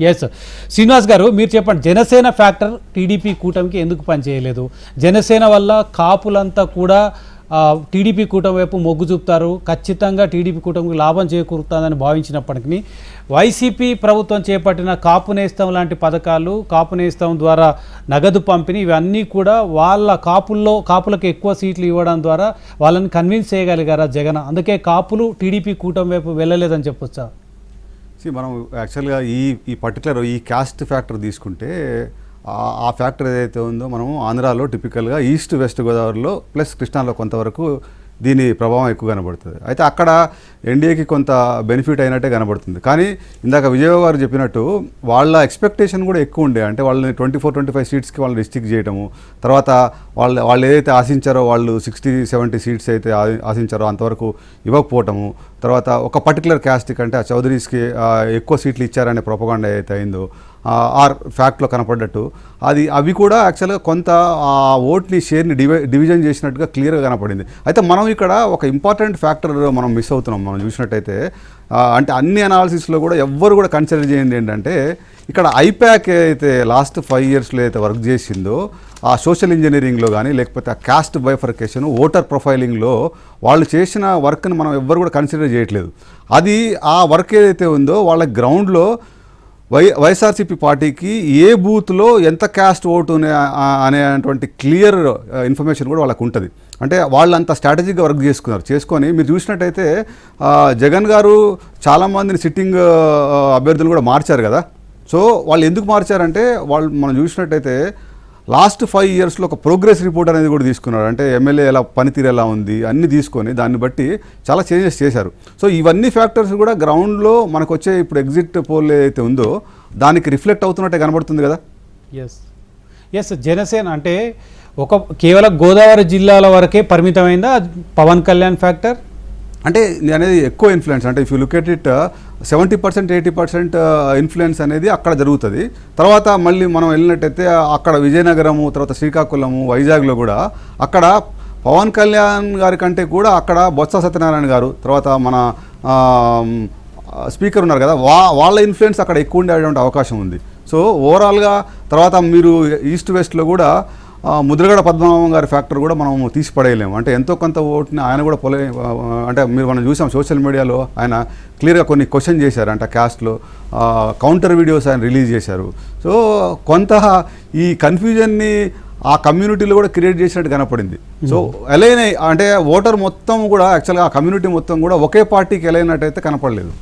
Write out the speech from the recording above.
Yes Srinivas గారు మీరు చెప్పండి, జనసేన ఫ్యాక్టర్ టీడీపీ కూటమికి ఎందుకు పనిచేయలేదు? జనసేన వల్ల కాపులంతా కూడా టీడీపీ కూటమి వైపు మొగ్గు చూపుతారు, ఖచ్చితంగా టీడీపీ కూటమికి లాభం చేకూరుతుందని భావించినప్పటికీ వైసీపీ ప్రభుత్వం చేపట్టిన కాపు నేస్తం లాంటి పథకాలు, కాపు నేస్తం ద్వారా నగదు పంపిణీ, ఇవన్నీ కూడా వాళ్ళ కాపులకు ఎక్కువ సీట్లు ఇవ్వడం ద్వారా వాళ్ళని కన్విన్స్ చేయగలిగారా జగన్? అందుకే కాపులు టీడీపీ కూటమి వైపు వెళ్ళలేదని చెప్పొచ్చా? మనం యాక్చువల్గా ఈ పర్టికులర్ ఈ క్యాస్ట్ ఫ్యాక్టర్ తీసుకుంటే ఆ ఫ్యాక్టర్ ఏదైతే ఉందో మనం ఆంధ్రాలో టిపికల్గా ఈస్ట్ వెస్ట్ గోదావరిలో ప్లస్ కృష్ణాలో కొంతవరకు దీని ప్రభావం ఎక్కువ కనబడుతుంది. అయితే అక్కడ ఎన్డీఏకి కొంత బెనిఫిట్ అయినట్టే కనబడుతుంది. కానీ ఇందాక విజయబాబు గారు చెప్పినట్టు వాళ్ళ ఎక్స్పెక్టేషన్ కూడా ఎక్కువ ఉండే, అంటే వాళ్ళని 24-25 సీట్స్కి వాళ్ళని రిస్ట్రిక్ట్ చేయడము, తర్వాత వాళ్ళు ఏదైతే ఆశించారో వాళ్ళు 60-70 సీట్స్ అయితే ఆశించారో అంతవరకు ఇవ్వకపోవటము, తర్వాత ఒక పర్టికులర్ క్యాస్ట్కి అంటే ఆ చౌదరీస్కి ఎక్కువ సీట్లు ఇచ్చారనే ప్రొపగాండా ఏదైతే అయిందో ఆర్ ఫ్యాక్ట్లో కనపడ్డట్టు అవి కూడా యాక్చువల్గా కొంత ఆ ఓట్ని షేర్ని డివిజన్ చేసినట్టుగా క్లియర్గా కనపడింది. అయితే మనం ఇక్కడ ఒక ఇంపార్టెంట్ ఫ్యాక్టర్ మనం మిస్ అవుతున్నాం. మనం చూసినట్టయితే అంటే అన్ని అనాలిసిస్లో కూడా ఎవ్వరు కూడా కన్సిడర్ చేయండి ఏంటంటే ఇక్కడ ఐప్యాక్ అయితే లాస్ట్ 5 ఇయర్స్లో అయితే వర్క్ చేసిందో ఆ సోషల్ ఇంజనీరింగ్లో కానీ లేకపోతే ఆ క్యాస్ట్ బైఫర్కేషన్, ఓటర్ ప్రొఫైలింగ్లో వాళ్ళు చేసిన వర్క్ని మనం ఎవ్వరు కూడా కన్సిడర్ చేయట్లేదు. అది ఆ వర్క్ ఏదైతే ఉందో వాళ్ళ గ్రౌండ్లో వైఎస్ఆర్సీపీ పార్టీకి ఏ బూత్లో ఎంత క్యాస్ట్ ఓటు అనేటువంటి క్లియర్ ఇన్ఫర్మేషన్ కూడా వాళ్ళకు ఉంటుంది. అంటే వాళ్ళంతా స్ట్రాటజిక్గా వర్క్ చేసుకొని మీరు చూసినట్టయితే జగన్ గారు చాలామందిని సిట్టింగ్ అభ్యర్థులు కూడా మార్చారు కదా. సో వాళ్ళు ఎందుకు మార్చారంటే మనం చూసినట్టయితే లాస్ట్ 5 ఇయర్స్లో ఒక ప్రోగ్రెస్ రిపోర్ట్ అనేది కూడా తీసుకున్నారు. అంటే ఎమ్మెల్యే ఎలా పనితీరు ఎలా ఉంది అన్నీ తీసుకొని దాన్ని బట్టి చాలా చేంజెస్ చేశారు. సో ఇవన్నీ ఫ్యాక్టర్స్ కూడా గ్రౌండ్లో మనకు వచ్చే ఇప్పుడు ఎగ్జిట్ పోల్ ఏదైతే ఉందో దానికి రిఫ్లెక్ట్ అవుతున్నట్టే కనబడుతుంది కదా. ఎస్ జనసేన అంటే కేవలం గోదావరి జిల్లాల వరకే పరిమితమైందా పవన్ కళ్యాణ్ ఫ్యాక్టర్? అంటే అనేది ఎక్కువ ఇన్ఫ్లుయెన్స్, అంటే if you look at it 70% 80% influence అనేది అక్కడ జరుగుతుంది. తర్వాత మళ్ళీ మనం వెళ్ళినట్టయితే అక్కడ విజయనగరము, తర్వాత శ్రీకాకుళము, వైజాగ్లో కూడా అక్కడ పవన్ కళ్యాణ్ గారి కంటే కూడా అక్కడ బొత్స సత్యనారాయణ గారు, తర్వాత మన స్పీకర్ ఉన్నారు కదా, వాళ్ళ ఇన్ఫ్లుయెన్స్ అక్కడ ఎక్కువ ఉండేటువంటి అవకాశం ఉంది. సో ఓవరాల్గా తర్వాత మీరు ఈస్ట్ వెస్ట్లో కూడా ముద్రగడ పద్మనాభం గారి ఫ్యాక్టర్ కూడా మనం తీసి పడేయలేము. అంటే ఎంతో కొంత ఓటుని ఆయన కూడా అంటే మనం చూసాం సోషల్ మీడియాలో ఆయన క్లియర్గా కొన్ని క్వశ్చన్ చేశారు. అంటే క్యాస్ట్లో కౌంటర్ వీడియోస్ ఆయన రిలీజ్ చేశారు. సో కొంత ఈ కన్ఫ్యూజన్ని ఆ కమ్యూనిటీలో కూడా క్రియేట్ చేసినట్టు కనపడింది. సో ఎలైన్ అంటే ఓటర్ మొత్తం కూడా యాక్చువల్గా ఆ కమ్యూనిటీ మొత్తం కూడా ఒకే పార్టీకి ఎలైనట్టయితే కనపడలేదు.